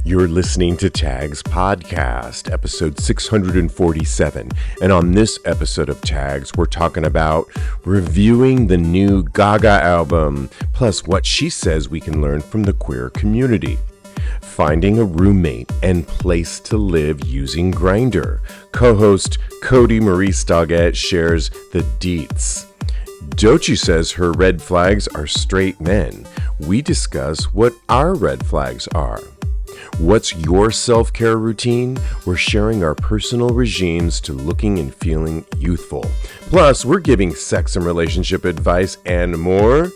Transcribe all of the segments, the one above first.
You're listening to TAGSPodcast, episode 647. And on this episode of TAGS, we're talking about reviewing the new Gaga album, plus what she says we can learn from the queer community. Finding a roommate and place to live using Grindr. Co-host Kodi Maurice Doggette shares the deets. Dochi says her red flags are straight men. We discuss what our red flags are. What's your self-care routine? We're sharing our personal regimes to looking and feeling youthful. Plus, we're giving sex and relationship advice and more.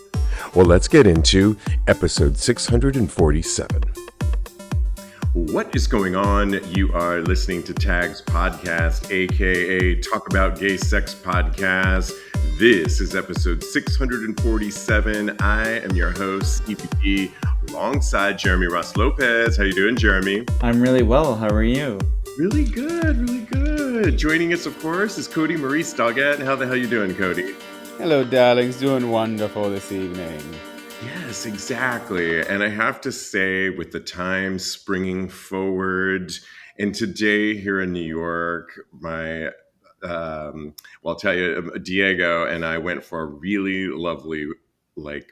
Well, let's get into episode 647. What is going on? You are listening to Tags Podcast, aka Talk About Gay Sex Podcast. This is episode 647. I am your host, Stevie, alongside Jeremry Lopez. How you doing, Jeremy? I'm really well. How are you? Really good, really good. Joining us, of course, is Kodi Maurice Doggette. How the hell you doing, Kodi? Hello, darlings. Doing wonderful this evening. Yes, exactly. And I have to say, with the time springing forward, and today here in New York, I'll tell you, Diego and I went for a really lovely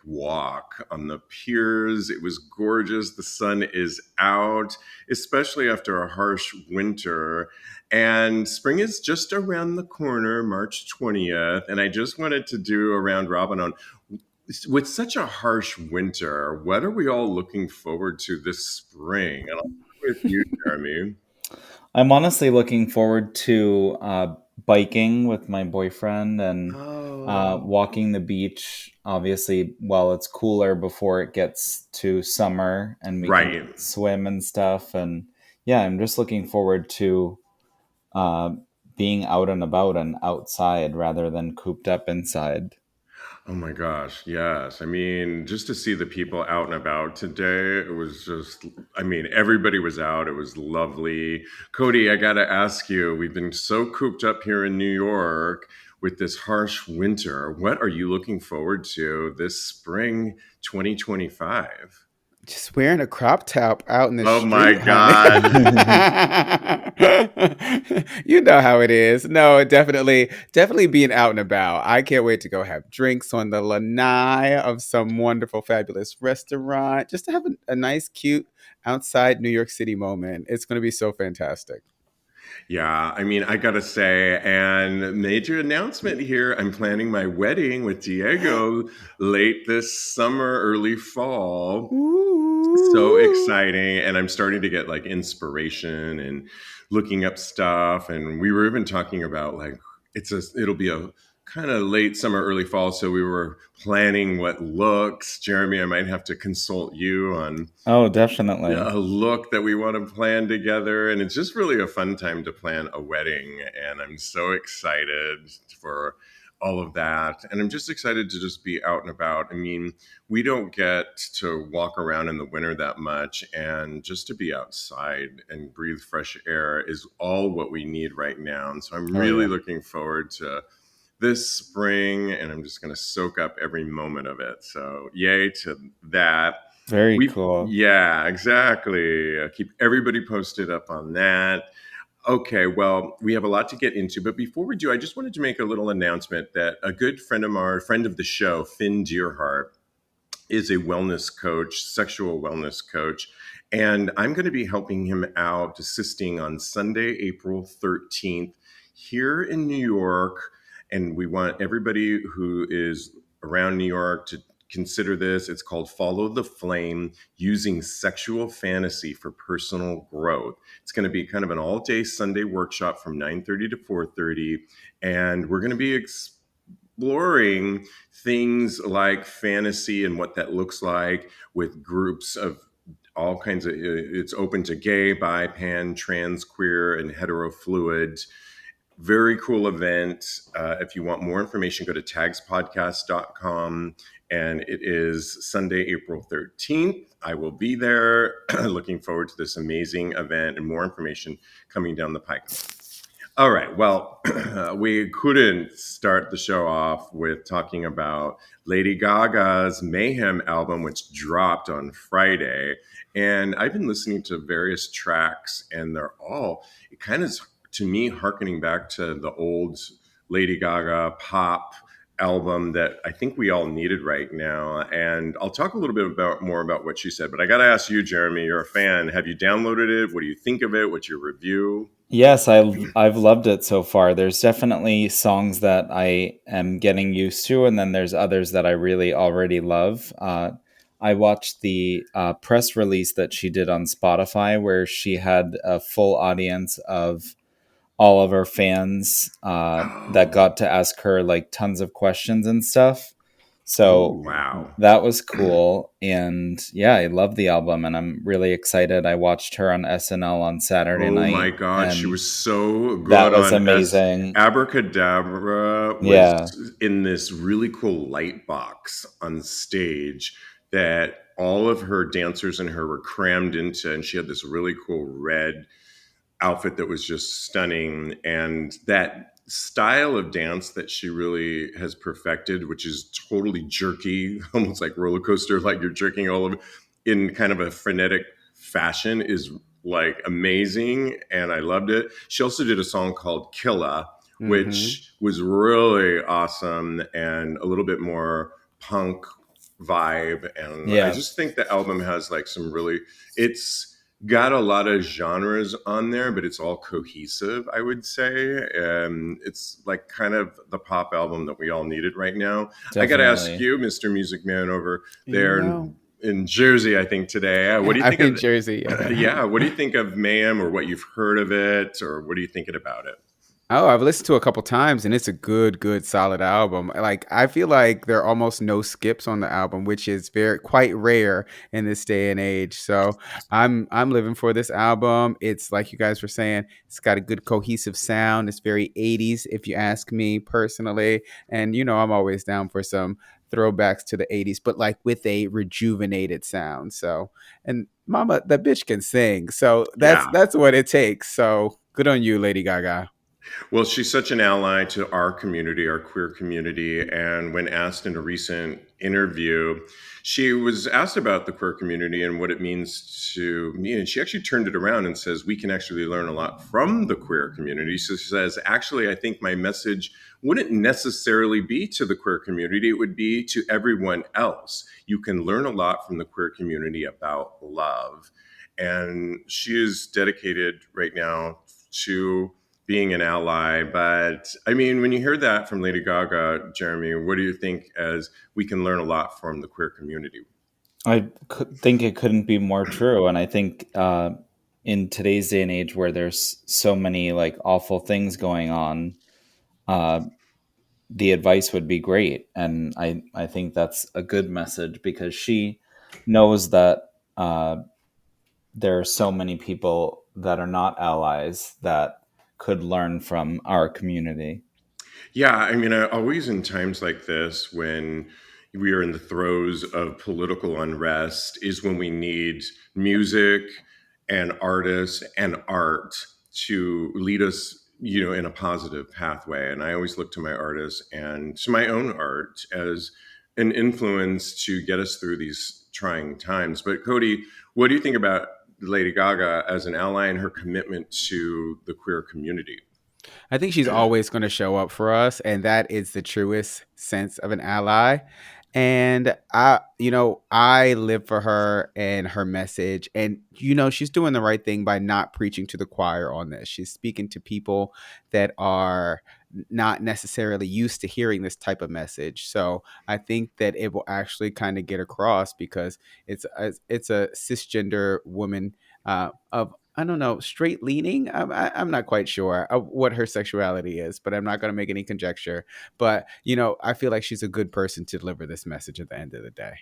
walk on the piers. It was gorgeous. The sun is out, especially after a harsh winter. And spring is just around the corner, March 20th. And I just wanted to do a round robin on, with such a harsh winter, what are we all looking forward to this spring? And I'll start with you, Jeremy. I'm honestly looking forward to biking with my boyfriend and walking the beach, obviously, while it's cooler before it gets to summer and we can swim and stuff. And yeah, I'm just looking forward to being out and about and outside rather than cooped up inside. Oh my gosh, yes. I mean, just to see the people out and about today, it was just, everybody was out. It was lovely. Kodi, I got to ask you, we've been so cooped up here in New York with this harsh winter. What are you looking forward to this spring 2025? Just wearing a crop top out in the street. Oh my God. You know how it is. No, definitely being out and about. I can't wait to go have drinks on the lanai of some wonderful, fabulous restaurant. Just to have a nice, cute outside New York City moment. It's going to be so fantastic. Yeah, I gotta say, and major announcement here. I'm planning my wedding with Diego late this summer, early fall. Ooh. So exciting. And I'm starting to get inspiration and looking up stuff. And we were even talking about it'll be a kind of late summer, early fall. So we were planning what looks. Jeremy, I might have to consult you on definitely a look that we want to plan together. And it's just really a fun time to plan a wedding. And I'm so excited for all of that. And I'm just excited to just be out and about. We don't get to walk around in the winter that much. And just to be outside and breathe fresh air is all what we need right now. And so I'm really looking forward to this spring, and I'm just going to soak up every moment of it. So yay to that. Very cool. Yeah, exactly. Keep everybody posted up on that. Okay, well, we have a lot to get into, but before we do, I just wanted to make a little announcement that a good friend of ours, friend of the show, Finn Dearheart, is a wellness coach, sexual wellness coach, and I'm going to be helping him out, assisting on Sunday, April 13th, here in New York. And we want everybody who is around New York to consider this. It's called Follow the Flame, Using Sexual Fantasy for Personal Growth. It's going to be kind of an all-day Sunday workshop from 9:30 to 4:30. And we're going to be exploring things like fantasy and what that looks like with groups of all kinds of, it's open to gay, bi, pan, trans, queer, and heterofluid. Very cool event. If you want more information, go to TAGSPodcast.com. And it is Sunday, April 13th. I will be there. Looking forward to this amazing event and more information coming down the pike. All right. Well, we couldn't start the show off with talking about Lady Gaga's Mayhem album, which dropped on Friday. And I've been listening to various tracks, and they're all, it kind of, to me, harkening back to the old Lady Gaga pop album that I think we all needed right now. And I'll talk a little bit more about what she said, but I got to ask you, Jeremy, you're a fan. Have you downloaded it? What do you think of it? What's your review? Yes, I've loved it so far. There's definitely songs that I am getting used to, and then there's others that I really already love. I watched the press release that she did on Spotify, where she had a full audience of all of her fans that Oh, got to ask her like tons of questions and stuff. So Ooh. wow. that was cool. And yeah, I love the album and I'm really excited. I watched her on SNL on Saturday Oh my night God, she and was so that good was on S. amazing. Abracadabra was Yeah. in this really cool light box on stage that all of her dancers and her were crammed into, and she had this really cool red outfit that was just stunning. And that style of dance that she really has perfected, which is totally jerky, almost like roller coaster, like you're jerking all over in kind of a frenetic fashion, is like amazing. And I loved it. She also did a song called Killa, Mm-hmm. which was really awesome and a little bit more punk vibe. And I Yeah. just think the album has like some really, it's got a lot of genres on there, but it's all cohesive, I would say. It's like kind of the pop album that we all needed right now. I got to ask Definitely. you, Mr. Music Man over You there know, in Jersey, I think today. What do you I'm think in of? Jersey. Yeah, what do you think of Mayhem, or what you've heard of it, or what are you thinking about it? Oh, I've listened to it a couple times and it's a good, solid album. Like I feel like there are almost no skips on the album, which is very quite rare in this day and age. So I'm living for this album. It's like you guys were saying, it's got a good cohesive sound. It's very 80s, if you ask me personally. And you know, I'm always down for some throwbacks to the 80s, but like with a rejuvenated sound. So and mama, that bitch can sing. So Yeah. that's what it takes. So good on you, Lady Gaga. Well, she's such an ally to our community, our queer community. And when asked in a recent interview, she was asked about the queer community and what it means to me. And she actually turned it around and says, we can actually learn a lot from the queer community. So she says, actually, I think my message wouldn't necessarily be to the queer community, it would be to everyone else. You can learn a lot from the queer community about love. And she is dedicated right now to being an ally. But I mean, when you hear that from Lady Gaga, Jeremy, what do you think as we can learn a lot from the queer community? Think it couldn't be more true. And I think in today's day and age where there's so many like awful things going on, uh, the advice would be great. And I think that's a good message because she knows that there are so many people that are not allies that could learn from our community. Yeah, I mean, always in times like this, when we are in the throes of political unrest, is when we need music and artists and art to lead us, in a positive pathway. And I always look to my artists and to my own art as an influence to get us through these trying times. But Kodi, what do you think about Lady Gaga as an ally and her commitment to the queer community? I think she's always going to show up for us, and that is the truest sense of an ally. And I live for her and her message. And, she's doing the right thing by not preaching to the choir on this. She's speaking to people that are not necessarily used to hearing this type of message. So I think that it will actually kind of get across because it's a cisgender woman of I don't know, straight leaning. I'm not quite sure what her sexuality is, but I'm not going to make any conjecture. But, I feel like she's a good person to deliver this message at the end of the day.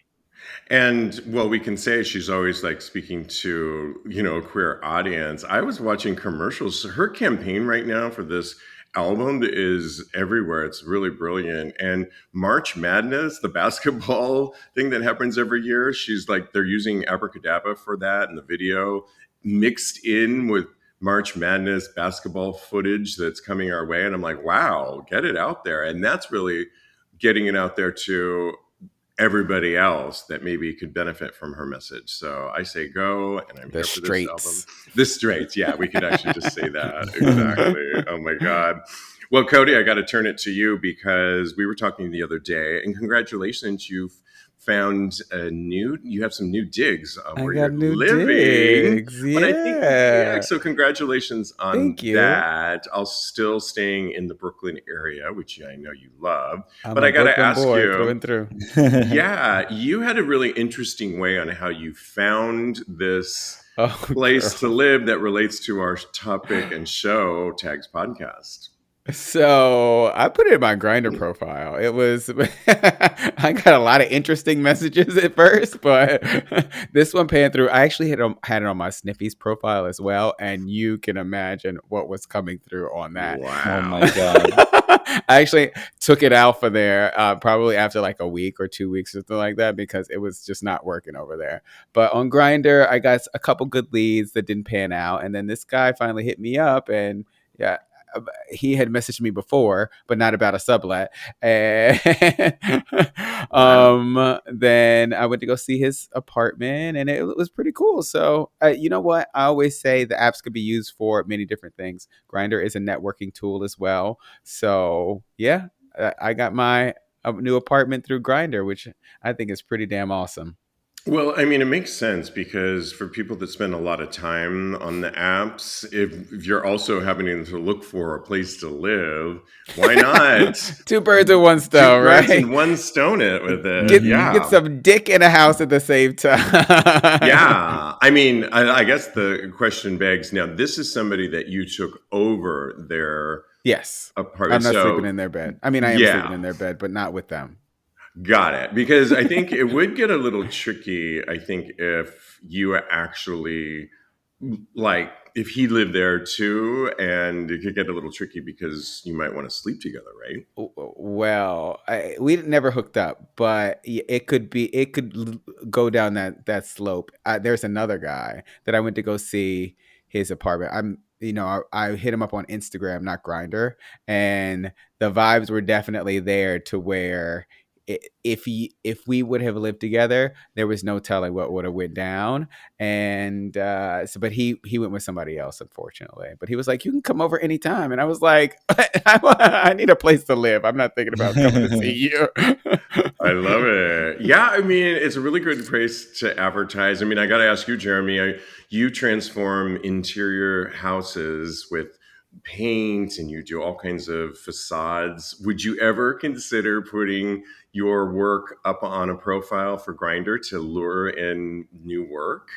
And well, we can say she's always like speaking to, a queer audience. I was watching commercials. Her campaign right now for this album is everywhere. It's really brilliant. And March Madness, the basketball thing that happens every year, she's like, they're using Abracadabra for that in the video, mixed in with March Madness basketball footage that's coming our way. And I'm like, wow, get it out there. And that's really getting it out there to everybody else that maybe could benefit from her message. So I say go, and I'm here for this album. The straights. Yeah, we could actually just say that. Exactly. Oh my God. Well, Kodi, I got to turn it to you because we were talking the other day, and congratulations, you've found you have some new digs where you're living. Digs. Yeah. But I think, so congratulations on Thank you. that. I'll still staying in the Brooklyn area, which I know you love. I'm but I got to ask you, through and through. Yeah, you had a really interesting way on how you found this place to live that relates to our topic and show, Tags Podcast. So I put it in my Grindr profile. It was, I got a lot of interesting messages at first, but this one panned through. I actually had it on my Sniffies profile as well. And you can imagine what was coming through on that. Wow. Oh my God. I actually took it out for there probably after like a week or 2 weeks or something like that, because it was just not working over there. But on Grindr, I got a couple good leads that didn't pan out. And then this guy finally hit me up, and yeah, he had messaged me before, but not about a sublet. And then I went to go see his apartment, and it was pretty cool. So you know what? I always say the apps could be used for many different things. Grindr is a networking tool as well. So yeah, I got my new apartment through Grindr, which I think is pretty damn awesome. Well, I mean, it makes sense because for people that spend a lot of time on the apps, if you're also having to look for a place to live, why not? Two birds with one stone, right? 2 birds and one stone it with it. Get some dick in a house at the same time. Yeah. I mean, I guess the question begs now, this is somebody that you took over their apartment. I'm not sleeping in their bed. I mean, I am sleeping in their bed, but not with them. Got it. Because I think it would get a little tricky, I think, if you actually, like, if he lived there too, and it could get a little tricky because you might want to sleep together, right? Well, we never hooked up, but it could go down that slope. There's another guy that I went to go see his apartment. I hit him up on Instagram, not Grindr, and the vibes were definitely there to where if we would have lived together, there was no telling what would have went down. And but he went with somebody else, unfortunately. But he was like, "You can come over anytime," and I was like, "I need a place to live. I'm not thinking about coming to see you." I love it. Yeah, I mean, it's a really good place to advertise. I mean, I got to ask you, Jeremy. You transform interior houses with paint, and you do all kinds of facades. Would you ever consider putting your work up on a profile for Grindr to lure in new work?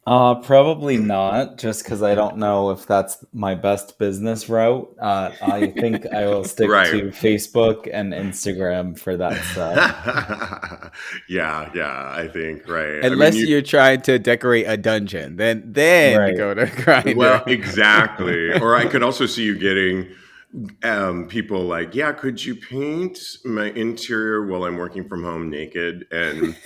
Probably not, just because I don't know if that's my best business route. I think I will stick to Facebook and Instagram for that stuff. Yeah, I think, right. Unless you're trying to decorate a dungeon, then go to Grindr. Well, exactly. Or I could also see you getting people like, yeah, could you paint my interior while I'm working from home naked? And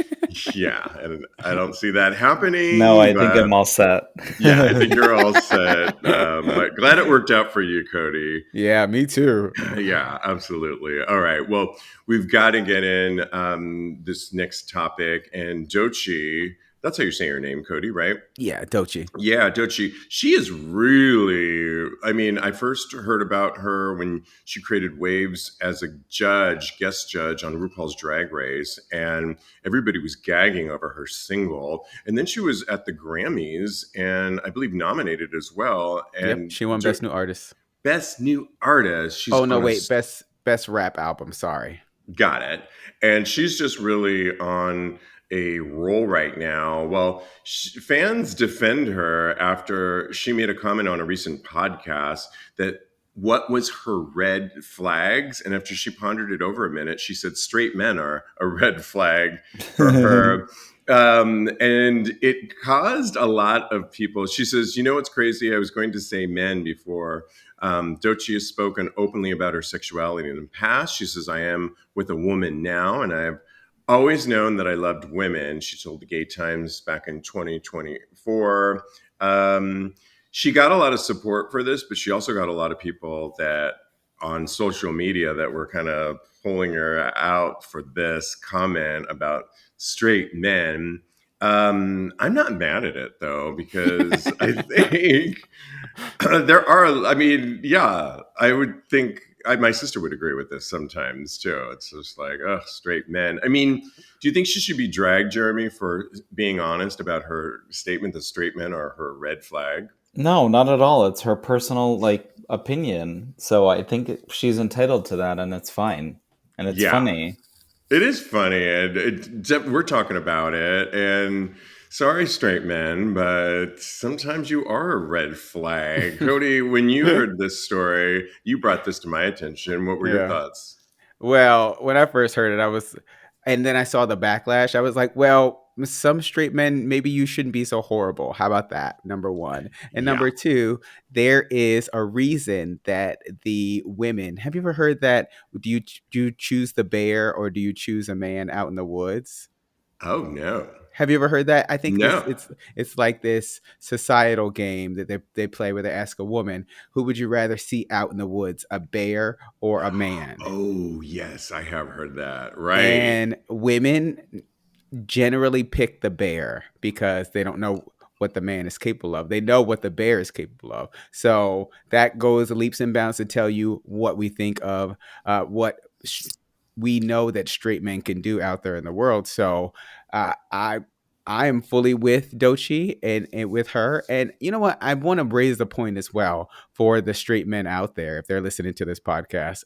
yeah, and I don't see that happening. No, I think I'm all set. Yeah, I think you're all set. But glad it worked out for you, Kodi. Yeah, me too. Yeah, absolutely. All right. Well, we've got to get in this next topic. And Dochi, that's how you say her name, Kodi, right? Yeah, Dochi. Yeah, Dochi. She is really, I mean, I first heard about her when she created waves as a guest judge on RuPaul's Drag Race, and everybody was gagging over her single. And then she was at the Grammys, and I believe nominated as well. And she won Best New Artist. Best New Artist. She's Best Rap Album. Sorry. Got it. And she's just really on a roll right now. Well, fans defend her after she made a comment on a recent podcast that what was her red flags? And after she pondered it over a minute, she said straight men are a red flag for her. And it caused a lot of people. She says, you know what's crazy? I was going to say men before. Dochi has spoken openly about her sexuality in the past. She says, I am with a woman now, and I've always known that I loved women. She told the Gay Times back in 2024. she got a lot of support for this, but she also got a lot of people that on social media that were kind of pulling her out for this comment about straight men. I'm not mad at it though, because I think there are, I mean, yeah, I would think my sister would agree with this sometimes too. It's just like, oh, straight men. I mean, do you think she should be dragged, Jeremy, for being honest about her statement that straight men are her red flag? No, not at all. It's her personal opinion. So I think she's entitled to that, and it's fine. And it's Yeah, funny. it is funny, and we're talking about it. And sorry, straight men, but sometimes you are a red flag. Kodi, when you heard this story, you brought this to my attention. What were your Yeah. thoughts? Well, when I first heard it, and then I saw the backlash. I was like, well, some straight men, maybe you shouldn't be so horrible. How about that? Number one. And Yeah. number two, there is a reason that the women, have you ever heard that? Do you choose the bear or do you choose a man out in the woods? Oh no. Have you ever heard that? I think No. it's like this societal game that they play where they ask a woman, who would you rather see out in the woods, a bear or a man? Oh, yes, I have heard that. Right. And women generally pick the bear because they don't know what the man is capable of. They know what the bear is capable of. So that goes leaps and bounds to tell you what we think of we know that straight men can do out there in the world. So I am fully with Dochi and with her. And you know what? I want to raise the point as well for the straight men out there, if they're listening to this podcast.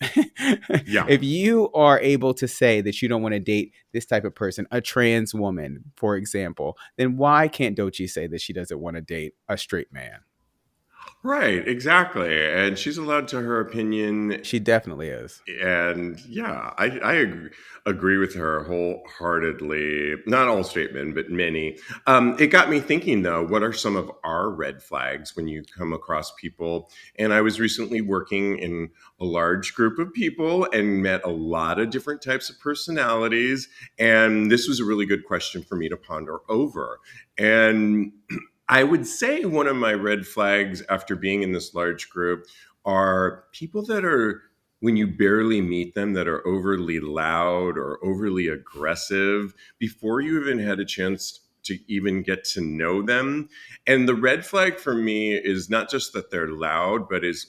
Yeah. If you are able to say that you don't want to date this type of person, a trans woman, for example, then why can't Dochi say that she doesn't want to date a straight man? Right, exactly. And she's allowed to her opinion. She definitely is. And yeah, I agree with her wholeheartedly. Not all straight men, but many. It got me thinking, though, what are some of our red flags when you come across people? And I was recently working in a large group of people and met a lot of different types of personalities. And this was a really good question for me to ponder over. And I would say one of my red flags after being in this large group are people that are, when you barely meet them, that are overly loud or overly aggressive before you even had a chance to even get to know them. And the red flag for me is not just that they're loud, but is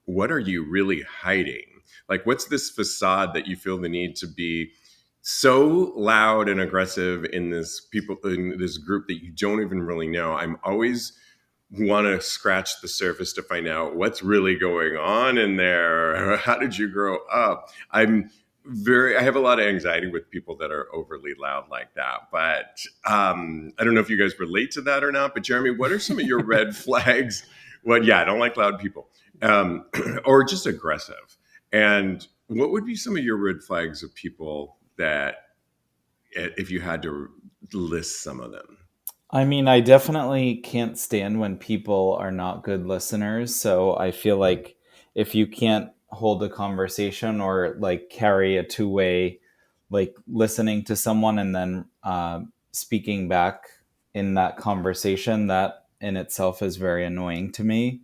what are you really hiding? Like, what's this facade that you feel the need to be so loud and aggressive in this group that you don't even really know? I'm always want to scratch the surface to find out what's really going on in there. How did you grow up? I have a lot of anxiety with people that are overly loud like that. But I don't know if you guys relate to that or not. But Jeremy, what are some of your red flags? Well, yeah, I don't like loud people, or just aggressive. And what would be some of your red flags of people that, if you had to list some of them? I mean, I definitely can't stand when people are not good listeners. So I feel like if you can't hold a conversation or carry a two-way, listening to someone and then speaking back in that conversation, that in itself is very annoying to me.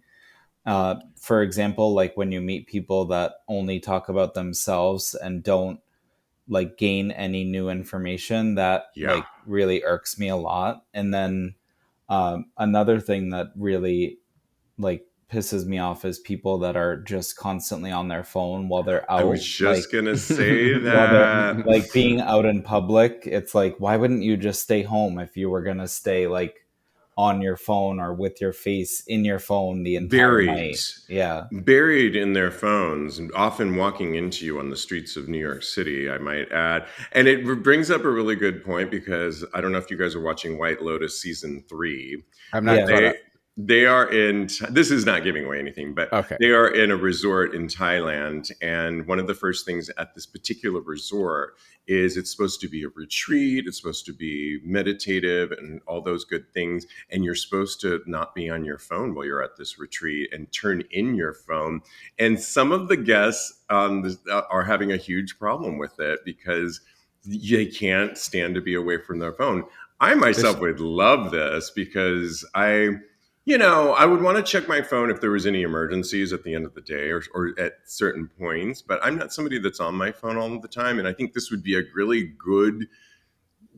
For example, like when you meet people that only talk about themselves and don't gain any new information, that Yeah. really irks me a lot. And then another thing that really pisses me off is people that are just constantly on their phone while they're I out, was just gonna say while they're that. being out in public. It's like, why wouldn't you just stay home if you were gonna stay on your phone or with your face in your phone the entire Buried, night? Yeah. buried in their phones, and often walking into you on the streets of New York City, I might add. And it brings up a really good point, because I don't know if you guys are watching White Lotus season 3. I'm not Yeah. caught up. They are in, this is not giving away anything, but Okay. they are in a resort in Thailand. And one of the first things at this particular resort is it's supposed to be a retreat. It's supposed to be meditative and all those good things. And you're supposed to not be on your phone while you're at this retreat and turn in your phone. And some of the guests are having a huge problem with it because they can't stand to be away from their phone. I myself would love this, because I would want to check my phone if there was any emergencies at the end of the day or at certain points, but I'm not somebody that's on my phone all the time. And I think this would be a really good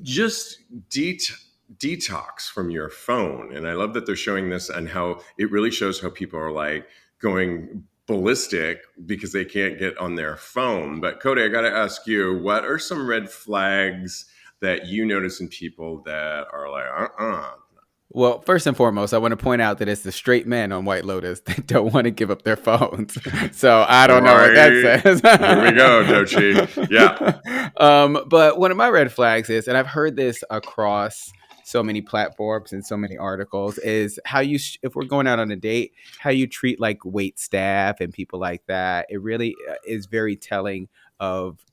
just detox from your phone. And I love that they're showing this and how it really shows how people are like going ballistic because they can't get on their phone. But Kodi, I got to ask you, what are some red flags that you notice in people that are like, Well, first and foremost, I want to point out that it's the straight men on White Lotus that don't want to give up their phones. So I don't know what that says. Here we go, Dochi. Yeah. But one of my red flags is, and I've heard this across so many platforms and so many articles, is how you, if we're going out on a date, how you treat like wait staff and people like that. It really is very telling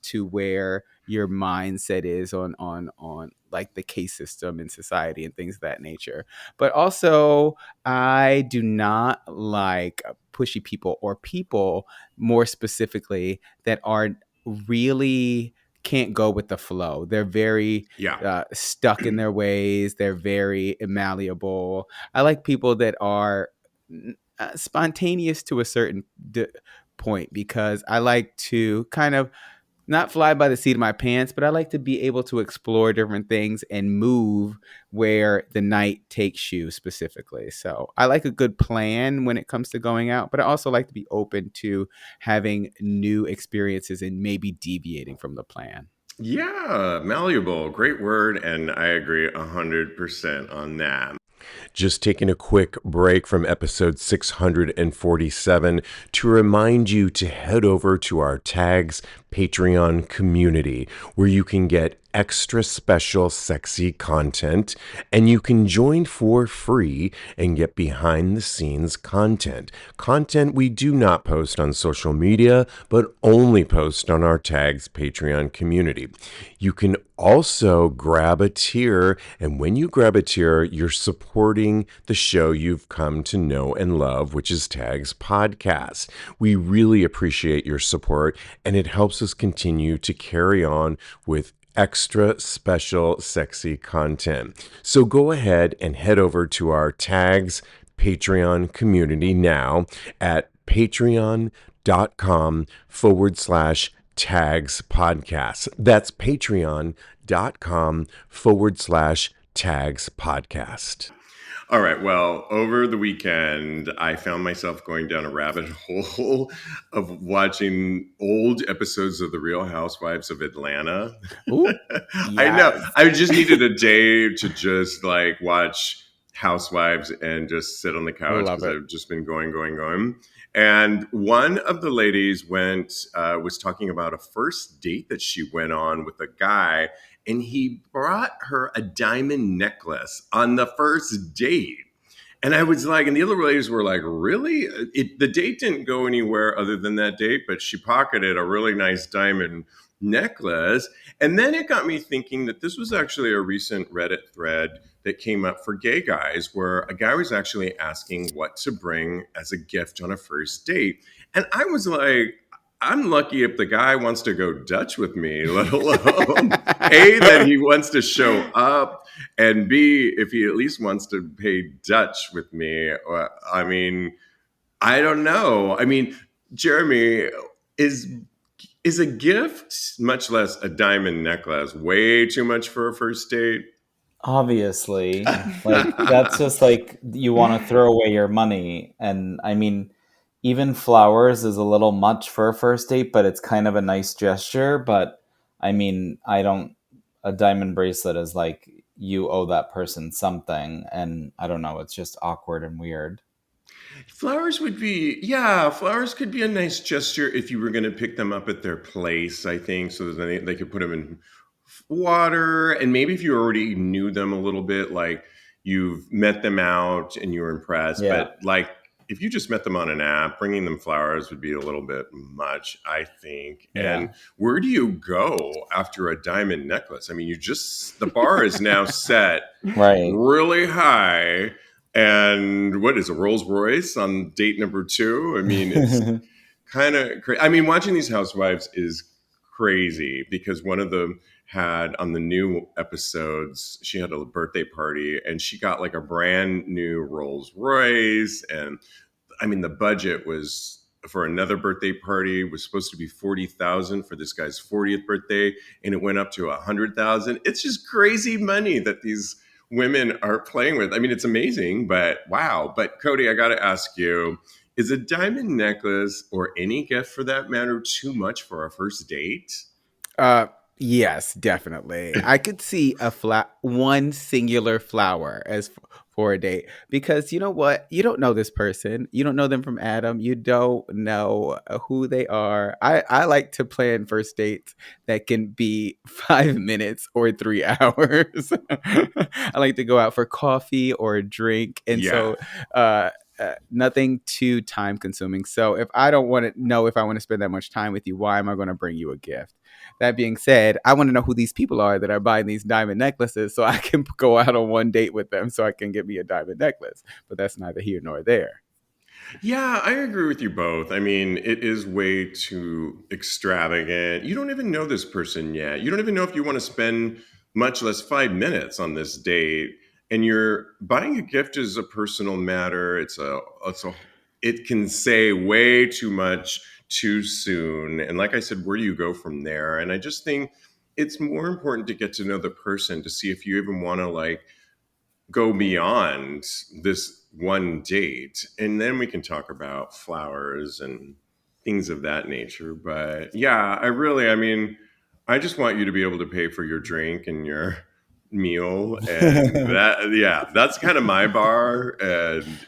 to where your mindset is on like the case system in society and things of that nature. But also, I do not like pushy people or people more specifically that are really can't go with the flow. They're very stuck in their ways. They're very malleable. I like people that are spontaneous to a certain point, because I like to kind of not fly by the seat of my pants, but I like to be able to explore different things and move where the night takes you specifically. So I like a good plan when it comes to going out, but I also like to be open to having new experiences and maybe deviating from the plan. Yeah, malleable. Great word. And I agree 100% on that. Just taking a quick break from episode 647 to remind you to head over to our Tags Patreon community, where you can get extra special sexy content, and you can join for free and get behind the scenes content we do not post on social media, but only post on our Tags Patreon community. You can also grab a tier, and when you grab a tier, you're supporting the show you've come to know and love, which is Tags Podcast. We really appreciate your support, and it helps us continue to carry on with extra special sexy content. So go ahead and head over to our Tags Patreon community now at patreon.com/Tags Podcast. That's patreon.com/Tags Podcast. All right. Well, over the weekend, I found myself going down a rabbit hole of watching old episodes of The Real Housewives of Atlanta. Ooh, I know. I just needed a day to just like watch Housewives and just sit on the couch because I've just been going. And one of the ladies was talking about a first date that she went on with a guy, and he brought her a diamond necklace on the first date. And I was like, and the other ladies were like, really? The date didn't go anywhere other than that date, but she pocketed a really nice diamond necklace. And then it got me thinking that this was actually a recent Reddit thread that came up for gay guys, where a guy was actually asking what to bring as a gift on a first date. And I was like, I'm lucky if the guy wants to go Dutch with me, let alone A, that he wants to show up, and B, if he at least wants to pay Dutch with me. I mean, I don't know. I mean, Jeremy, is a gift, much less a diamond necklace, way too much for a first date? Obviously. Like, that's just like you want to throw away your money. And I mean, even flowers is a little much for a first date, but it's kind of a nice gesture. But I mean, a diamond bracelet is like you owe that person something. And I don't know, it's just awkward and weird. Flowers could be a nice gesture if you were going to pick them up at their place, I think, so that they could put them in water. And maybe if you already knew them a little bit, like you've met them out and you were impressed. Yeah. But like, if you just met them on an app, bringing them flowers would be a little bit much, I think. Yeah. And where do you go after a diamond necklace? I mean, the bar is now set right really high. And what is a Rolls Royce on date number 2? I mean, it's kind of crazy. I mean, watching these housewives is crazy because one of the had on the new episodes, she had a birthday party and she got like a brand new Rolls Royce. And I mean, the budget was for another birthday party was supposed to be 40,000 for this guy's 40th birthday, and it went up to 100,000. It's just crazy money that these women are playing with. I mean, it's amazing, but wow. But Kodi, I got to ask you, is a diamond necklace or any gift for that matter too much for a first date? Yes, definitely. I could see one singular flower as for a date, because you know what? You don't know this person. You don't know them from Adam. You don't know who they are. I like to plan first dates that can be 5 minutes or 3 hours. I like to go out for coffee or a drink. And Yeah. nothing too time consuming. So if I don't want to know if I want to spend that much time with you, why am I going to bring you a gift? That being said, I want to know who these people are that are buying these diamond necklaces so I can go out on one date with them so I can get me a diamond necklace. But that's neither here nor there. Yeah, I agree with you both. I mean, it is way too extravagant. You don't even know this person yet. You don't even know if you want to spend much less 5 minutes on this date. And you're buying a gift is a personal matter. It can say way too much too soon. And like I said, where do you go from there? And I just think it's more important to get to know the person to see if you even want to like go beyond this one date, and then we can talk about flowers and things of that nature. But yeah, I mean, I just want you to be able to pay for your drink and your meal, and that, yeah, that's kind of my bar.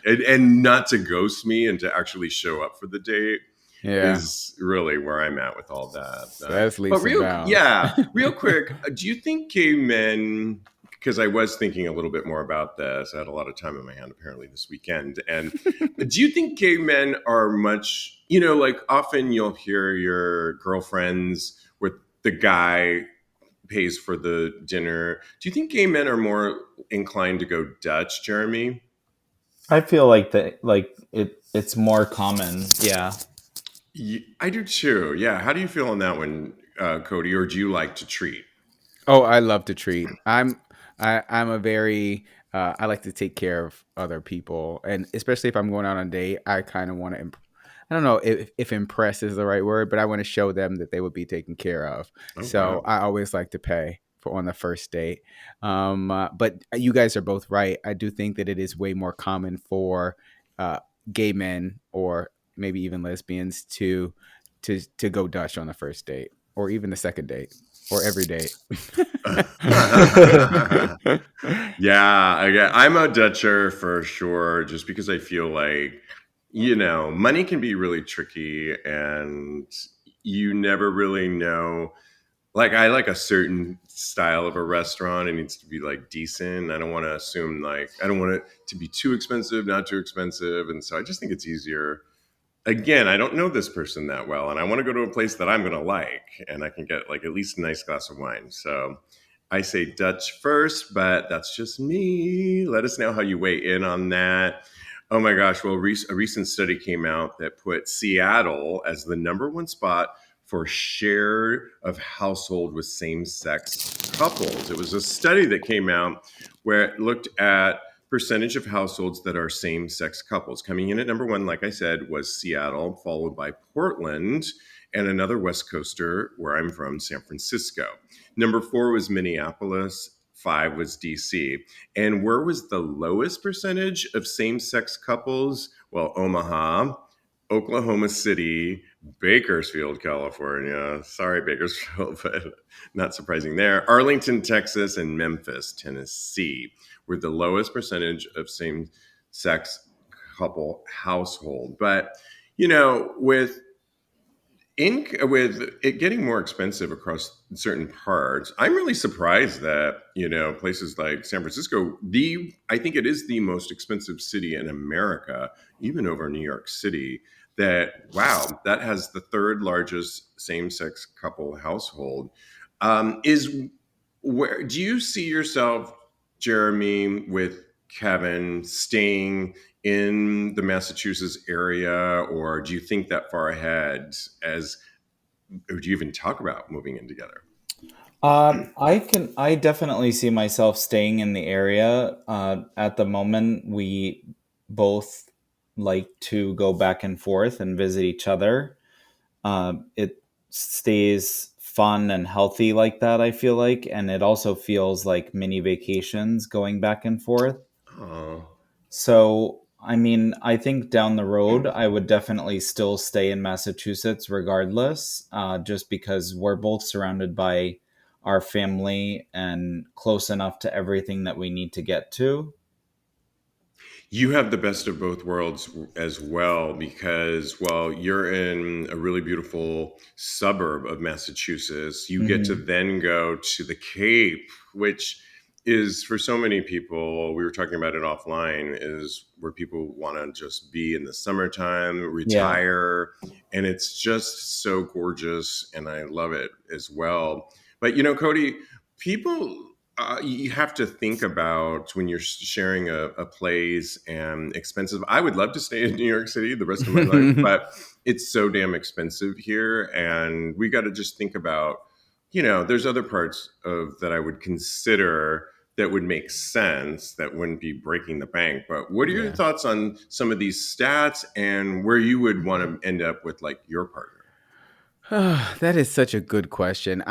And not to ghost me and to actually show up for the date is really where I'm at with all that. That's leaps and bounds. Real quick, do you think gay men, because I was thinking a little bit more about this. I had a lot of time in my hand apparently this weekend. And do you think gay men are much, like often you'll hear your girlfriends where the guy pays for the dinner. Do you think gay men are more inclined to go Dutch, Jeremy? I feel like it's more common. Yeah. I do too. Yeah. How do you feel on that one, Kodi? Or do you like to treat? Oh, I love to treat. I'm a very I like to take care of other people, and especially if I'm going out on a date, I kind of want to. I don't know if impress is the right word, but I want to show them that they would be taken care of. Oh, So wow. I always like to pay for on the first date. But you guys are both right. I do think that it is way more common for gay men or maybe even lesbians to go Dutch on the first date or even the second date or every date. Yeah, I'm a Dutcher for sure, just because I feel like, money can be really tricky and you never really know. Like, I like a certain style of a restaurant. It needs to be like decent. I don't want to assume I don't want it to be too expensive, not too expensive. And so I just think it's easier. Again, I don't know this person that well, and I want to go to a place that I'm going to like, and I can get like at least a nice glass of wine. So I say Dutch first, but that's just me. Let us know how you weigh in on that. Oh my gosh. Well, a recent study came out that put Seattle as the number one spot for share of household with same-sex couples. It was a study that came out where it looked at percentage of households that are same-sex couples. Coming in at number one, like I said, was Seattle, followed by Portland, and another West Coaster, where I'm from, San Francisco. Number 4 was Minneapolis. 5 was DC. And where was the lowest percentage of same-sex couples? Well, Omaha, Oklahoma City, Bakersfield, California. Sorry, Bakersfield, but not surprising there. Arlington, Texas, and Memphis, Tennessee were the lowest percentage of same-sex couple household. But, with it getting more expensive across certain parts, I'm really surprised that places like San Francisco, I think it is the most expensive city in America, even over New York City. That wow, that has the third largest same-sex couple household. Is where do you see yourself, Jeremy, with Kevin staying in the Massachusetts area, or do you think that far ahead? Or do you even talk about moving in together? I definitely see myself staying in the area. At the moment, we both like to go back and forth and visit each other. It stays fun and healthy like that, I feel like, and it also feels like mini vacations going back and forth. Oh. So, I mean, I think down the road, I would definitely still stay in Massachusetts regardless, just because we're both surrounded by our family and close enough to everything that we need to get to. You have the best of both worlds as well because while you're in a really beautiful suburb of Massachusetts, you get to Hmm. then go to the Cape, which is for so many people, we were talking about it offline, is where people want to just be in the summertime, Yeah. retire, and it's just so gorgeous and I love it as well. But you know, Kodi, people you have to think about when you're sharing a place and expensive. I would love to stay in New York City the rest of my life, but it's so damn expensive here, and we got to just think about, you know, there's other parts of that I would consider that would make sense that wouldn't be breaking the bank. But what are your Yeah. thoughts on some of these stats and where you would want to end up with like your partner? That is such a good question.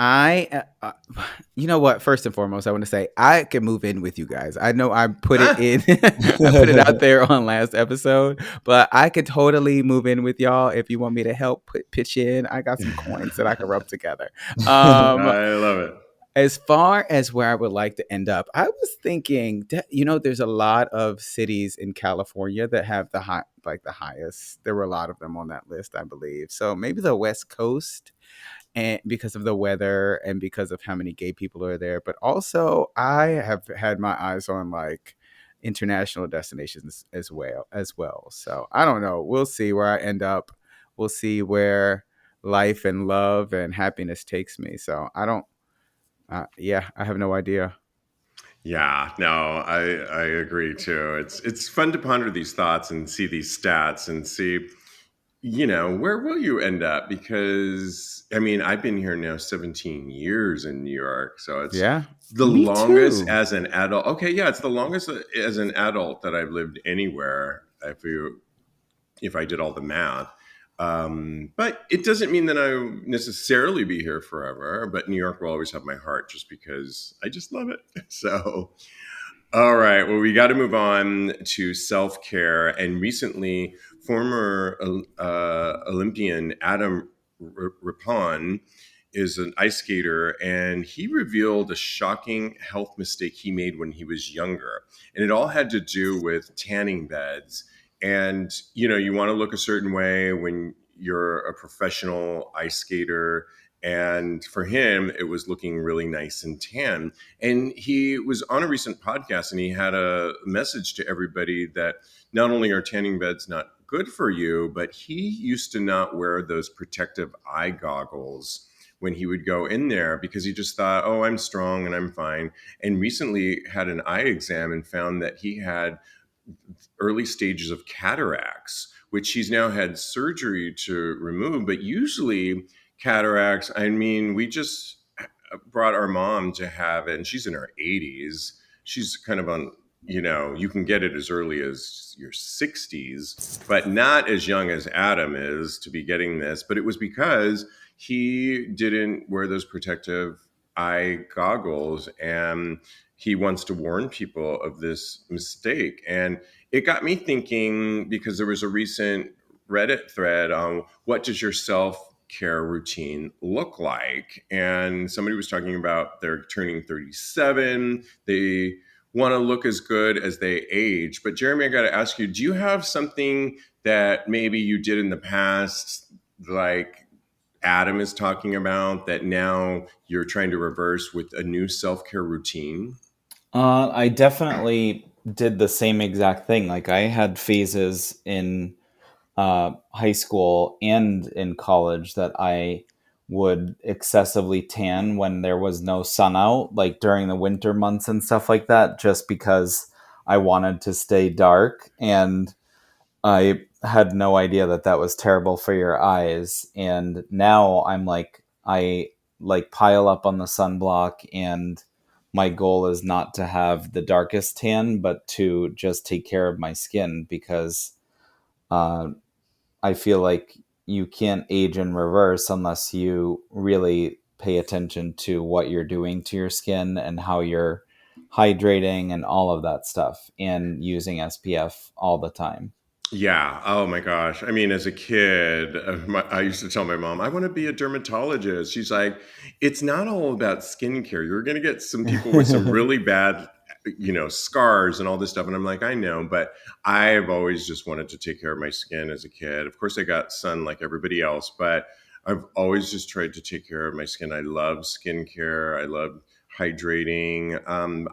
You know what? First and foremost, I want to say I can move in with you guys. I know I put it Ah, in, I put it out there on last episode, but I could totally move in with y'all if you want me to help pitch in. I got some coins that I can rub together. Um, I love it. as far as where I would like to end up, I was thinking that, there's a lot of cities in California that have the highest. There were a lot of them on that list, I believe. So maybe the West Coast, and because of the weather and because of how many gay people are there. But also, I have had my eyes on like international destinations as well. So I don't know. We'll see where I end up. We'll see where life and love and happiness takes me. So I don't. Yeah, I have no idea. Yeah, no, I agree too. It's fun to ponder these thoughts and see these stats and see, you know, where will you end up? Because I mean, I've been here now 17 years in New York, so it's Yeah, the me longest too. as an adult. Okay, yeah, it's the longest as an adult that I've lived anywhere. If I did all the math. But it doesn't mean that I will necessarily be here forever. But New York will always have my heart just because I just love it. So, all right. Well, we got to move on to self care. And recently, former Olympian Adam Rippon is an ice skater, and he revealed a shocking health mistake he made when he was younger. And it all had to do with tanning beds. And, you know, you want to look a certain way when you're a professional ice skater. And for him, it was looking really nice and tan. And he was on a recent podcast and he had a message to everybody that not only are tanning beds not good for you, but he used to not wear those protective eye goggles when he would go in there because he just thought, oh, I'm strong and I'm fine. And recently had an eye exam and found that he had early stages of cataracts, which he's now had surgery to remove. But usually, cataracts, I mean, we just brought our mom to have it, and she's in her 80s. She's kind of on, you know, you can get it as early as your 60s, but not as young as Adam is to be getting this. But it was because he didn't wear those protective eye goggles, and he wants to warn people of this mistake. And it got me thinking because there was a recent Reddit thread on what does your self care routine look like? And somebody was talking about they're turning 37. They want to look as good as they age. But Jeremy, I got to ask you, do you have something that maybe you did in the past, like Adam is talking about, that now you're trying to reverse with a new self care routine? I definitely did the same exact thing. Like I had phases in high school and in college that I would excessively tan when there was no sun out, like during the winter months and stuff like that, just because I wanted to stay dark. And I had no idea that that was terrible for your eyes. And now I'm like, I like pile up on the sunblock, and my goal is not to have the darkest tan, but to just take care of my skin, because uh, I feel like you can't age in reverse unless you really pay attention to what you're doing to your skin and how you're hydrating and all of that stuff, and using SPF all the time. Yeah. Oh my gosh. I mean, as a kid, I used to tell my mom, I want to be a dermatologist. She's like, it's not all about skincare. You're going to get some people with some really bad, scars and all this stuff. And I'm like, I know, but I've always just wanted to take care of my skin as a kid. Of course, I got sun like everybody else, but I've always just tried to take care of my skin. I love skincare. I love hydrating.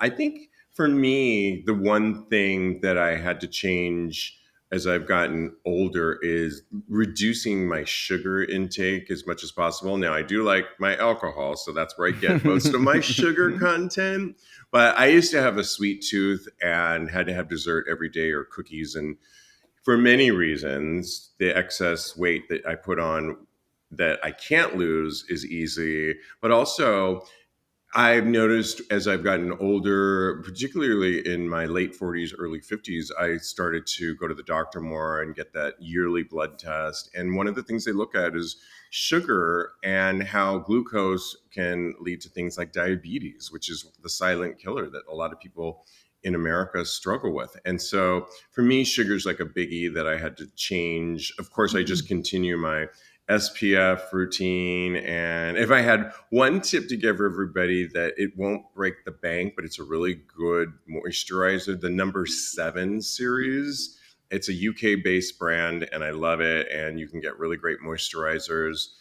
I think for me, the one thing that I had to change as I've gotten older is reducing my sugar intake as much as possible. Now, I do like my alcohol, so that's where I get most of my sugar content. But I used to have a sweet tooth and had to have dessert every day or cookies. And for many reasons, the excess weight that I put on that I can't lose is easy. But also, I've noticed as I've gotten older, particularly in my late 40s, early 50s, I started to go to the doctor more and get that yearly blood test. And one of the things they look at is sugar and how glucose can lead to things like diabetes, which is the silent killer that a lot of people in America struggle with. And so for me, sugar is like a biggie that I had to change. Of course, I just continue my SPF routine. And if I had one tip to give everybody that it won't break the bank, but it's a really good moisturizer, the number 7 series. It's a UK based brand and I love it. And you can get really great moisturizers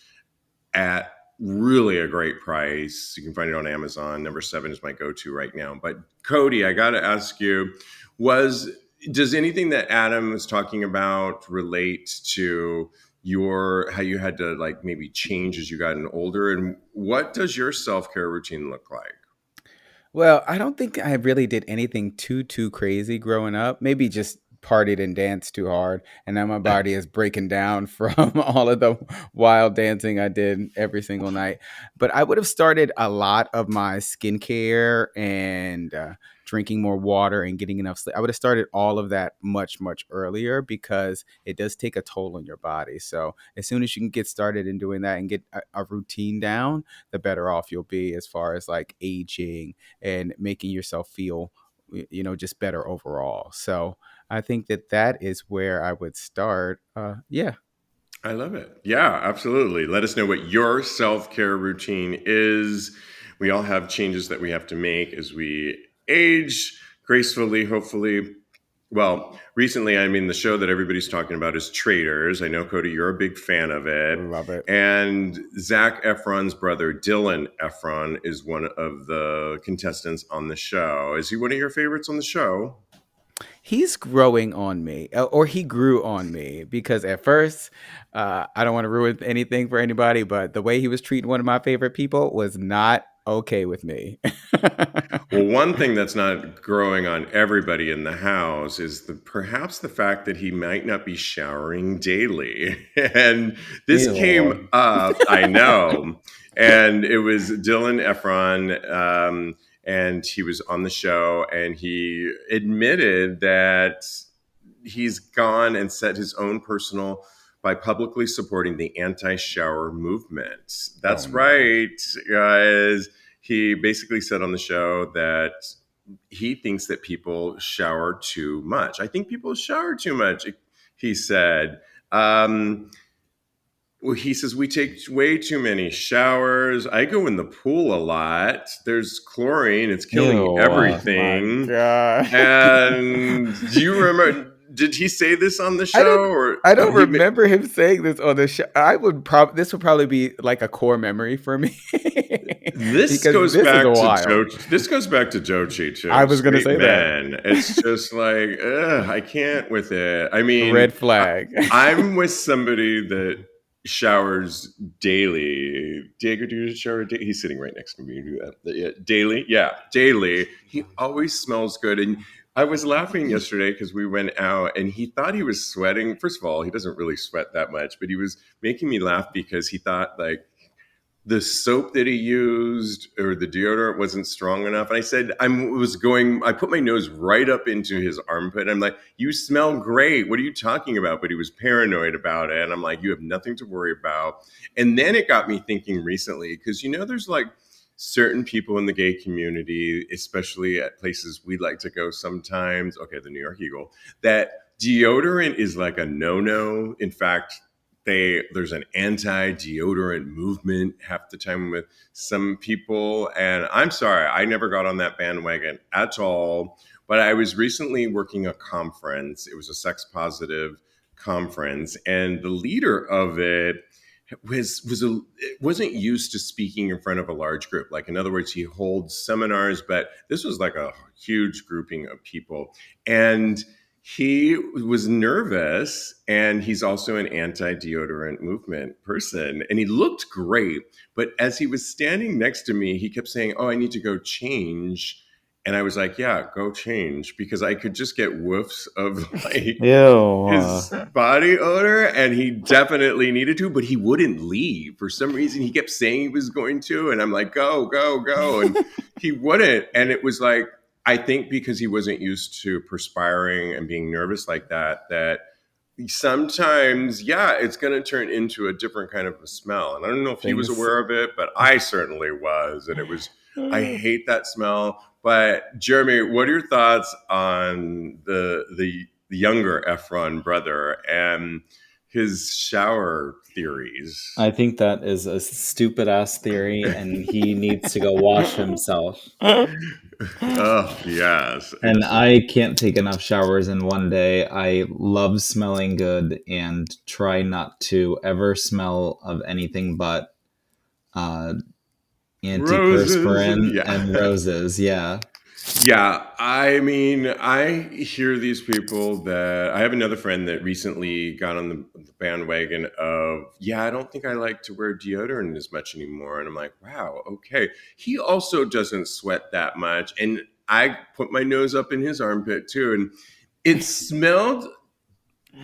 at really a great price. You can find it on Amazon. Number 7 is my go-to right now. But Kodi, I got to ask you, does anything that Adam was talking about relate to how you had to like maybe change as you gotten older, and what does your self-care routine look like? Well, I don't think I really did anything too crazy growing up. Maybe just partied and danced too hard, and now my body is breaking down from all of the wild dancing I did every single night. But I would have started a lot of my skincare and drinking more water and getting enough sleep. I would have started all of that much earlier, because it does take a toll on your body. So as soon as you can get started in doing that and get a routine down, the better off you'll be as far as like aging and making yourself feel, just better overall. So I think that is where I would start. Yeah. I love it. Yeah, absolutely. Let us know what your self-care routine is. We all have changes that we have to make as we age gracefully, hopefully. Well, recently, I mean, the show that everybody's talking about is Traitors. I know, Kodi, you're a big fan of it. Love it. And Zac Efron's brother, Dylan Efron, is one of the contestants on the show. Is he one of your favorites on the show? He's growing on me, or he grew on me, because at first, I don't want to ruin anything for anybody, but the way he was treating one of my favorite people was not okay with me. Well, one thing that's not growing on everybody in the house is perhaps the fact that he might not be showering daily. And this came Ew. up, I know, and it was Dylan Efron, and he was on the show, and he admitted that he's gone and set his own personal by publicly supporting the anti-shower movement. Oh That's no. right, guys. He basically said on the show that he thinks that people shower too much. I think people shower too much, he said. Well, he says, we take way too many showers. I go in the pool a lot. There's chlorine. It's killing Ew. Oh my everything. God. And do you remember, did he say this on the I show? don't Or I don't remember him saying this on the show. This would probably be like a core memory for me. This Because goes this is a back to while. Jochi I too. was gonna Straight say that. men. It's just like, I can't with it. I mean, Red flag. I'm with somebody that showers daily. Diego, do you shower daily? He's sitting right next to me. Do that. Yeah, daily? Yeah, daily. He always smells good. And I was laughing yesterday because we went out and he thought he was sweating. First of all, he doesn't really sweat that much, but he was making me laugh because he thought like the soap that he used or the deodorant wasn't strong enough. And I said, I put my nose right up into his armpit. And I'm like, you smell great. What are you talking about? But he was paranoid about it. And I'm like, you have nothing to worry about. And then it got me thinking recently, because, there's like certain people in the gay community, especially at places we like to go sometimes. Okay, the New York Eagle, that deodorant is like a no-no. In fact, there's an anti-deodorant movement half the time with some people. And I'm sorry, I never got on that bandwagon at all. But I was recently working a conference. It was a sex positive conference. And the leader of it wasn't used to speaking in front of a large group. Like, in other words, he holds seminars, but this was like a huge grouping of people. And he was nervous, and he's also an anti-deodorant movement person, and he looked great. But as he was standing next to me, he kept saying, "Oh, I need to go change." And I was like, "Yeah, go change," because I could just get whiffs of like his body odor, and he definitely needed to, but he wouldn't leave. For some reason, he kept saying he was going to, and I'm like, "Go, go, go," and he wouldn't. And it was like, I think because he wasn't used to perspiring and being nervous like that sometimes, it's going to turn into a different kind of a smell. And I don't know if he was aware of it, but I certainly was. And I hate that smell. But Jeremy, what are your thoughts on the younger Efron brother and his shower theories? I think that is a stupid ass theory, and he needs to go wash himself. Oh, yes. And I can't take enough showers in one day. I love smelling good and try not to ever smell of anything but antiperspirant and roses. Yeah. Yeah, I mean, I hear these people that I have another friend that recently got on the bandwagon of, I don't think I like to wear deodorant as much anymore. And I'm like, wow, okay. He also doesn't sweat that much. And I put my nose up in his armpit too. And it smelled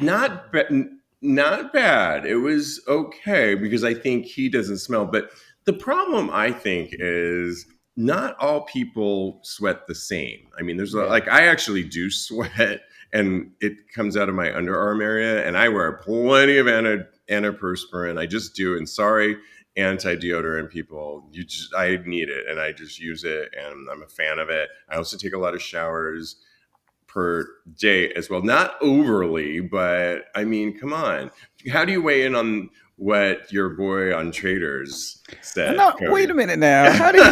not bad. It was okay because I think he doesn't smell. But the problem, I think, is not all people sweat the same. I mean, there's like, I actually do sweat, and it comes out of my underarm area, and I wear plenty of antiperspirant. I just do. And sorry, anti-deodorant people, I need it, and I just use it, and I'm a fan of it. I also take a lot of showers per day as well. Not overly, but I mean, come on. How do you weigh in on what your boy on Traders said? Wait a minute now. How did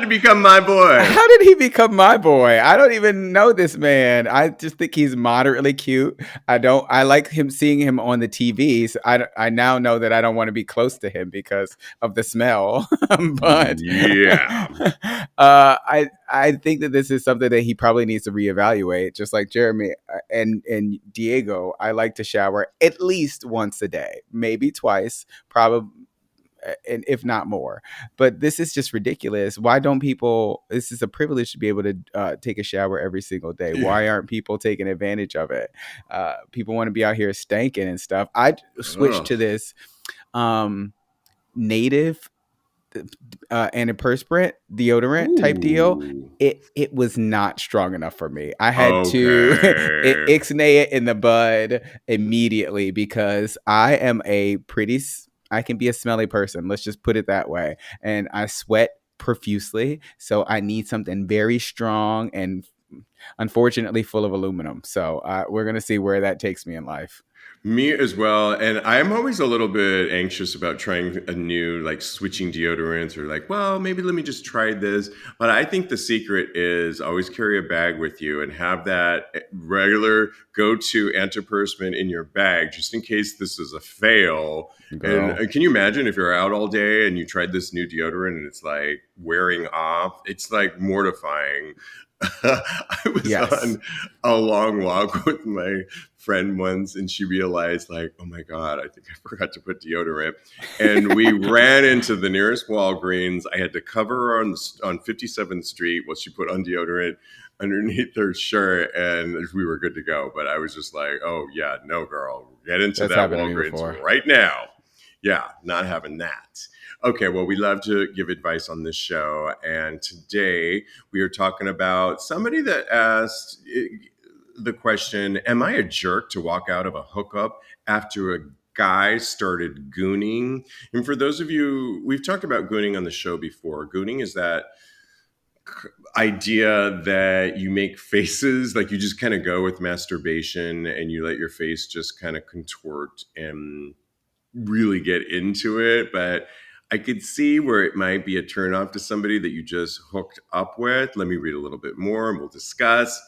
he become my boy? How did he become my boy? I don't even know this man. I just think he's moderately cute. I like seeing him on the TV. So I now know that I don't want to be close to him because of the smell. But I think that this is something that he probably needs to reevaluate. Just like Jeremy and Diego, I like to shower at least once a day, maybe twice, probably, and if not more. But this is just ridiculous. Why don't people? This is a privilege to be able to take a shower every single day. Why aren't people taking advantage of it? People want to be out here stanking and stuff. I switched to this native antiperspirant deodorant type deal. It was not strong enough for me. I had to ixnay it in the bud immediately because I can be a smelly person. Let's just put it that way. And I sweat profusely. So I need something very strong and unfortunately full of aluminum. So we're going to see where that takes me in life. Me as well. And I'm always a little bit anxious about trying a new, like switching deodorants or like, well, maybe let me just try this. But I think the secret is always carry a bag with you and have that regular go-to antiperspirant in your bag, just in case this is a fail. Girl. And can you imagine if you're out all day and you tried this new deodorant and it's like wearing off? It's like mortifying. I was on a long walk with my friend once, and she realized, like, oh my God, I think I forgot to put deodorant. And we ran into the nearest Walgreens. I had to cover her on 57th Street while she put on deodorant underneath her shirt, and we were good to go. But I was just like, oh yeah, no, girl, get into that Walgreens right now. Yeah, not having that. Okay, well, we love to give advice on this show. And today we are talking about somebody that asked the question, am I a jerk to walk out of a hookup after a guy started gooning? And for those of you, we've talked about gooning on the show before. Gooning is that idea that you make faces, like you just kind of go with masturbation and you let your face just kind of contort and really get into it. But I could see where it might be a turnoff to somebody that you just hooked up with. Let me read a little bit more and we'll discuss.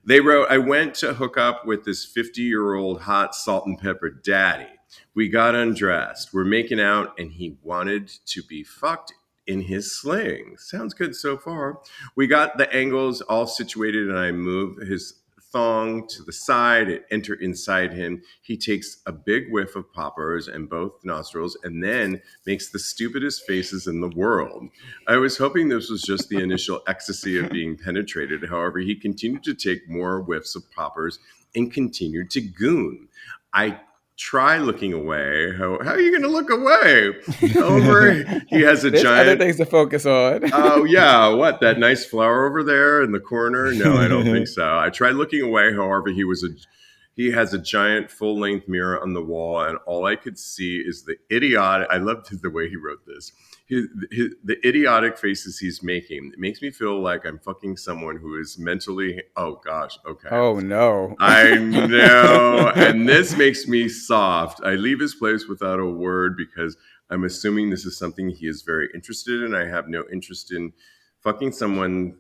They wrote, I went to hook up with this 50-year-old hot salt and pepper daddy. We got undressed. We're making out, and he wanted to be fucked in his sling. Sounds good so far. We got the angles all situated, and I moved his thong to the side and enter inside him. He takes a big whiff of poppers in both nostrils and then makes the stupidest faces in the world. I was hoping this was just the initial ecstasy of being penetrated. However, he continued to take more whiffs of poppers and continued to goon. I try looking away. How are you going to look away? However, he has a There's giant... other things to focus on. Oh, yeah. What? That nice flower over there in the corner? No, I don't think so. I tried looking away. However, he has a giant full-length mirror on the wall, and all I could see is the idiotic... I loved the way he wrote this. The idiotic faces he's making. It makes me feel like I'm fucking someone who is mentally... Oh, gosh. Okay. Oh, no. I know. And this makes me soft. I leave his place without a word because I'm assuming this is something he is very interested in. I have no interest in fucking someone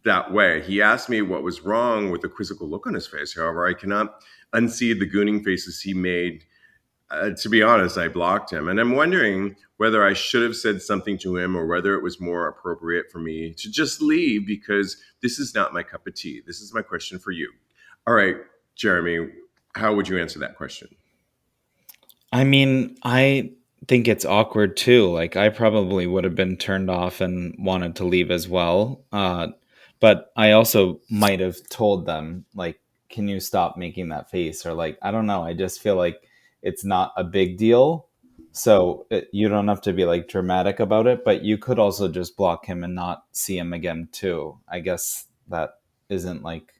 that way. He asked me what was wrong with the quizzical look on his face. However, I cannot unsee the gooning faces he made. To be honest, I blocked him. And I'm wondering whether I should have said something to him or whether it was more appropriate for me to just leave because this is not my cup of tea. This is my question for you. All right, Jeremy, how would you answer that question? I mean, I think it's awkward too. Like, I probably would have been turned off and wanted to leave as well. But I also might have told them, like, can you stop making that face? Or like, I don't know. I just feel like it's not a big deal. So you don't have to be like dramatic about it, but you could also just block him and not see him again too. I guess that isn't like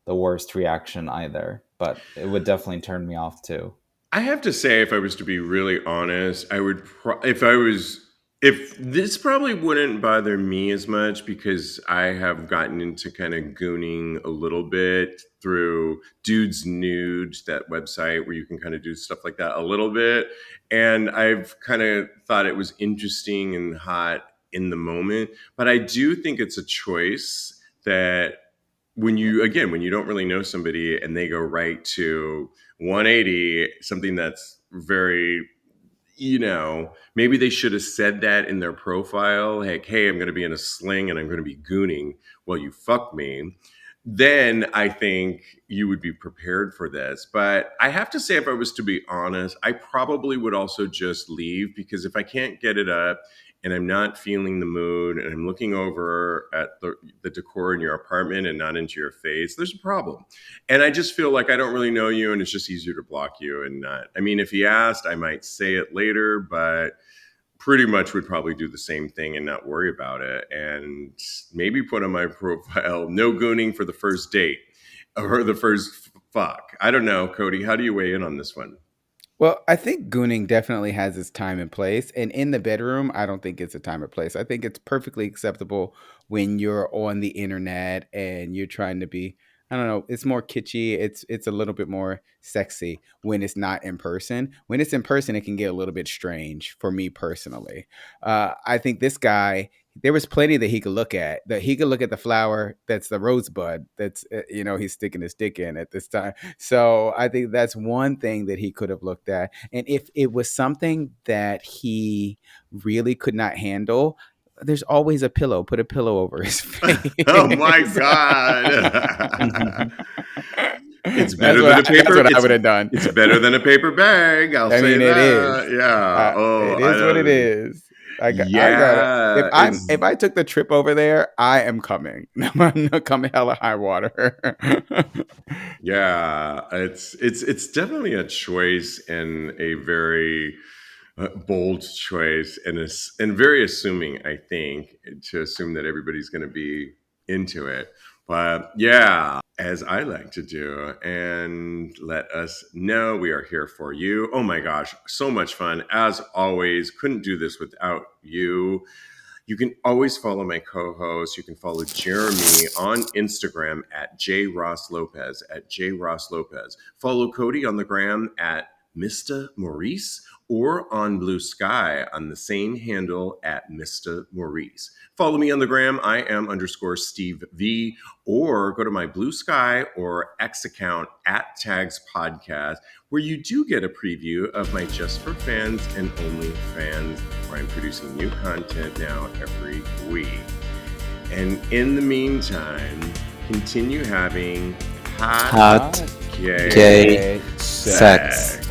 the worst reaction either, but it would definitely turn me off too. I have to say, if I was to be really honest, I would, if this probably wouldn't bother me as much because I have gotten into kind of gooning a little bit through Dudes Nude, that website where you can kind of do stuff like that a little bit. And I've kind of thought it was interesting and hot in the moment. But I do think it's a choice that when you don't really know somebody and they go right to 180, something that's very, maybe they should have said that in their profile, like, hey, I'm going to be in a sling and I'm going to be gooning while you fuck me. Then I think you would be prepared for this. But I have to say, if I was to be honest, I probably would also just leave because if I can't get it up and I'm not feeling the mood and I'm looking over at the decor in your apartment and not into your face, there's a problem. And I just feel like I don't really know you and it's just easier to block you and not. I mean, if he asked, I might say it later, but pretty much would probably do the same thing and not worry about it. And maybe put on my profile, no gooning for the first date or the first fuck. I don't know, Kodi, how do you weigh in on this one? Well, I think gooning definitely has its time and place. And in the bedroom, I don't think it's a time or place. I think it's perfectly acceptable when you're on the internet and you're trying to be, I don't know, it's more kitschy. It's a little bit more sexy when it's not in person. When it's in person, it can get a little bit strange for me personally. I think this guy, there was plenty that he could look at. That he could look at the flower that's the rosebud that's he's sticking his dick in at this time. So I think that's one thing that he could have looked at. And if it was something that he really could not handle, there's always a pillow. Put a pillow over his face. Oh my God. It's better than a paper. That's what I would have done. It's better than a paper bag. I'll say that. It is. Yeah. It is what it is. I got it. If I took the trip over there, I am coming. I'm not coming hella high water. Yeah, it's definitely a choice and a very bold choice and very assuming, I think, to assume that everybody's going to be into it. But yeah, as I like to do, and let us know we are here for you. Oh my gosh, so much fun. As always, couldn't do this without you. You can always follow my co-host. You can follow Jeremy on Instagram at @JRossLopez, at @JRossLopez. Follow Kodi on the gram at Mr. Maurice, or on Blue Sky on the same handle at Mr. Maurice. Follow me on the gram. I am _Steve, or go to my Blue Sky or X account at TAGSPodcast, where you do get a preview of my Just for Fans and Only Fans, where I'm producing new content now every week. And in the meantime, continue having hot, Hot gay gay sex. sex.